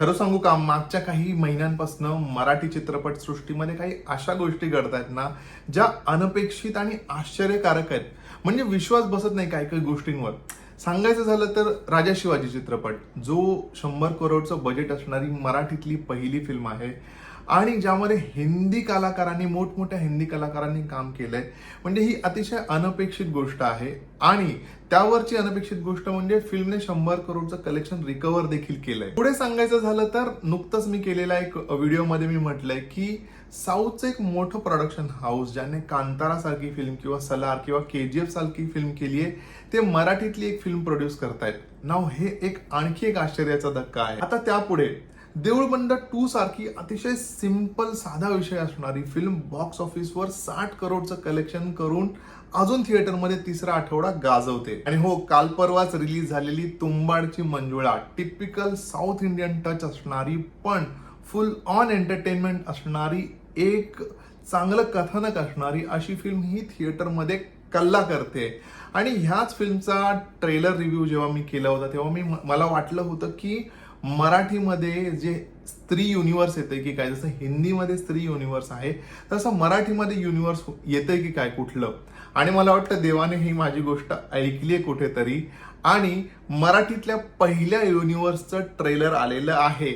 खरं सांगू का, मागच्या काही महिन्यांपासून मराठी चित्रपट सृष्टीमध्ये काही अशा गोष्टी घडतायत ना, ज्या अनपेक्षित आणि आश्चर्यकारक आहेत. म्हणजे विश्वास बसत नाही काही काही गोष्टींवर. सांगायचं झालं तर राजा शिवाजी चित्रपट, जो 100 करोडचं बजेट असणारी मराठीतली पहिली फिल्म आहे आणि ज्यामध्ये हिंदी कलाकारांनी, मोठमोठ्या हिंदी कलाकारांनी काम केलंय. म्हणजे ही अतिशय अनपेक्षित गोष्ट आहे. आणि त्यावरची अनपेक्षित गोष्ट म्हणजे फिल्मने 100 करोडचं कलेक्शन रिकव्हर देखील केलंय. पुढे सांगायचं झालं तर नुकतंच मी केलेल्या एक व्हिडिओमध्ये मी म्हटलंय की साऊथचं एक मोठं प्रोडक्शन हाऊस ज्याने कांतारा सारखी फिल्म किंवा सलार किंवा KGF सारखी फिल्म केली आहे, ते मराठीतली एक फिल्म प्रोड्यूस करतायत. नाव हे एक आणखी एक आश्चर्याचा धक्का आहे. आता त्यापुढे देऊळबंद 2 सारखी अतिशय सिंपल साधा विषय असणारी फिल्म बॉक्स ऑफिसवर 60 करोडचं कलेक्शन करून अजून थिएटरमध्ये तिसरा आठवडा गाजवते. आणि हो, काल परवाच रिलीज झालेली तुंबाडची मंजुळा, टिपिकल साऊथ इंडियन टच असणारी पण फुल ऑन एंटरटेनमेंट असणारी, एक चांगलं कथानक असणारी अशी फिल्म ही थिएटरमध्ये कल्ला करते. आणि ह्याच फिल्मचा ट्रेलर रिव्ह्यू जेव्हा मी केला होता तेव्हा मला वाटलं होतं की मराठीमध्ये जे स्त्री युनिव्हर्स येते की काय, जसं हिंदीमध्ये स्त्री युनिव्हर्स आहे तसं मराठीमध्ये युनिव्हर्स येतंय की काय कुठलं. आणि मला वाटतं देवाने ही माझी गोष्ट ऐकली आहे कुठेतरी आणि मराठीतल्या पहिल्या युनिव्हर्सचं ट्रेलर आलेलं आहे.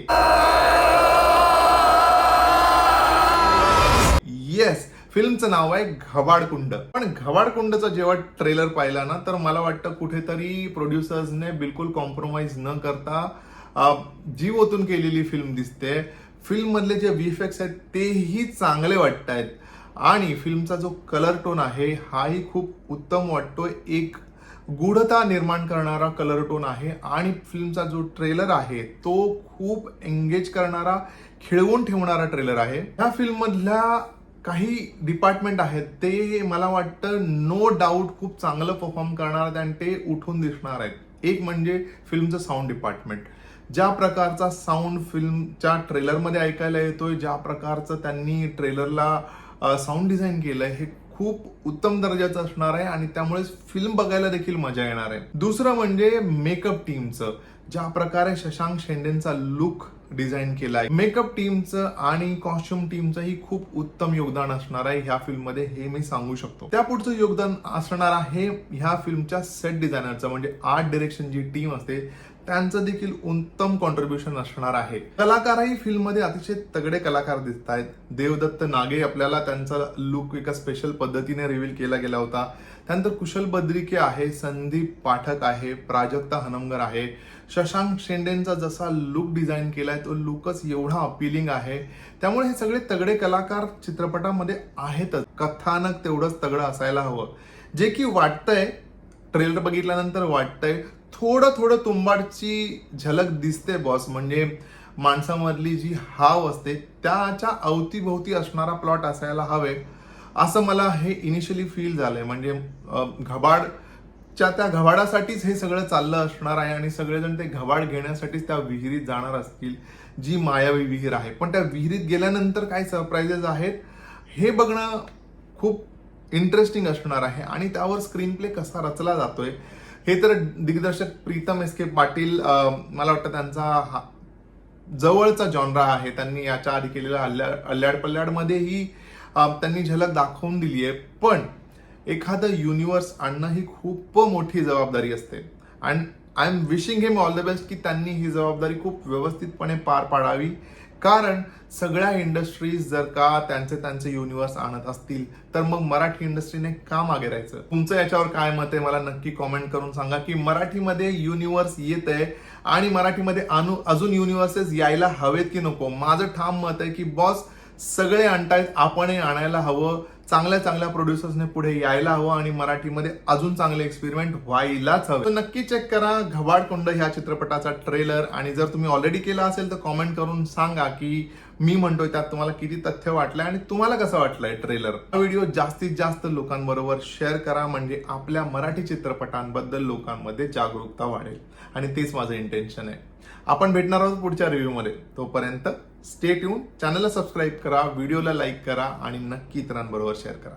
येस, फिल्मचं नाव आहे घबाडकुंड. पण घबाडकुंडचा जेव्हा ट्रेलर पाहिला ना, तर मला वाटतं कुठेतरी प्रोड्युसर्सने बिलकुल कॉम्प्रोमाइज न करता जीव ओतून केलेली फिल्म दिसते. फिल्म मधले जे VFX आहेत तेही चांगले वाटत आहेत आणि फिल्मचा जो कलर टोन आहे हाही खूप उत्तम वाटतोय. एक गूढता निर्माण करणारा कलर टोन आहे आणि फिल्मचा जो ट्रेलर आहे तो खूप एंगेज करणारा, खिळवून ठेवणारा ट्रेलर आहे. ह्या फिल्म मधल्या काही डिपार्टमेंट आहेत ते मला वाटतं नो डाऊट खूप चांगलं परफॉर्म करणार आहेत आणि ते उठून दिसणार आहेत. एक म्हणजे फिल्मचं साऊंड डिपार्टमेंट. ज्या प्रकारचा साऊंड फिल्मच्या ट्रेलरमध्ये ऐकायला येतोय, ज्या प्रकारचं त्यांनी ट्रेलरला साऊंड डिझाईन केलंय, हे खूप उत्तम दर्जाचं असणार आहे आणि त्यामुळे फिल्म बघायला देखील मजा येणार आहे. दुसरं म्हणजे मेकअप टीमचं, ज्या प्रकारे शशांक शेंडेंचा लुक डिझाईन केलाय, मेकअप टीमचं आणि कॉस्ट्युम टीमचंही खूप उत्तम योगदान असणार आहे ह्या फिल्ममध्ये, हे मी सांगू शकतो. त्या पुढचं योगदान असणार आहे ह्या फिल्मच्या सेट डिझायनरचं, म्हणजे आर्ट डिरेक्शन जी टीम असते त्यांचं देखील उत्तम कॉन्ट्रीब्युशन असणार आहे. कलाकारही फिल्ममध्ये अतिशय तगडे कलाकार दिसत आहेत. देवदत्त नागे आपल्याला त्यांचा लुक एका स्पेशल पद्धतीने रिव्हील केला गेला होता. त्यानंतर कुशल बद्रिके आहे, संदीप पाठक आहे, प्राजक्ता हनमगर आहे. शशांक शेंडेंचा जसा लुक डिझाईन केलाय तो लुकच एवढा अपिलिंग आहे. त्यामुळे हे सगळे तगडे कलाकार चित्रपटामध्ये आहेतच. कथानक तेवढंच तगडं असायला हवं, जे की वाटतंय. ट्रेलर बघितल्यानंतर वाटतंय थोडं थोडं तुंबाडची झलक दिसते बॉस. म्हणजे माणसामधली जी हाव असते त्याच्या अवतीभोवती असणारा प्लॉट असायला हवे, असं मला हे इनिशियली फील झालंय. म्हणजे त्या घबाडासाठीच हे सगळं चाललं असणार आहे आणि सगळेजण ते घबाड घेण्यासाठीच त्या विहिरीत जाणार असतील, जी मायावी विहीर आहे. पण त्या विहिरीत गेल्यानंतर काय सरप्राइजेस आहेत हे बघणं खूप इंटरेस्टिंग असणार आहे. आणि त्यावर स्क्रीन प्ले कसा रचला जातोय हे तर दिग्दर्शक प्रीतम SK पाटील, मला वाटतं त्यांचा जवळचा जॉनरा आहे. त्यांनी याच्या आधी केलेल्या अल्ल्याड पल्ल्याडमध्येही त्यांनी झलक दाखवून दिली आहे. पण एखादं युनिव्हर्स आणणं ही खूप मोठी जबाबदारी असते आणि I am wishing him all the best की त्यांनी ही जबाबदारी खूप व्यवस्थितपणे पार पाडावी. कारण सगळ्या इंडस्ट्रीज जर का त्यांचे युनिव्हर्स आणत असतील तर मग मराठी इंडस्ट्रीने का मागे राहायचं. तुमचं याच्यावर काय मत आहे मला नक्की कॉमेंट करून सांगा की मराठीमध्ये युनिव्हर्स येत आहे आणि मराठीमध्ये अजून युनिव्हर्सेस यायला हवेत की नको. माझं ठाम मत आहे की बॉस सगळे आणतायत, आपणही आणायला हवं. चांगल्या चांगल्या प्रोड्युसर्सने पुढे यायला हवं आणि मराठीमध्ये अजून चांगले एक्सपेरिमेंट व्हायलाच हवे. नक्की चेक करा घबाडकुंड ह्या चित्रपटाचा ट्रेलर. आणि जर तुम्ही ऑलरेडी केला असेल तर कॉमेंट करून सांगा की मी म्हणतोय त्यात तुम्हाला किती तथ्य वाटलंय आणि तुम्हाला कसं वाटलंय ट्रेलर. हा व्हिडिओ जास्तीत जास्त लोकांबरोबर शेअर करा, म्हणजे आपल्या मराठी चित्रपटांबद्दल लोकांमध्ये जागरूकता वाढेल आणि तेच माझं इंटेन्शन आहे. आपण भेटणार आहोत पुढच्या रिव्ह्यूमध्ये. तोपर्यंत स्टे ट्यून, चॅनलला सबस्क्राईब करा, व्हिडिओला लाईक करा आणि नक्की इतरांबरोबर शेअर करा.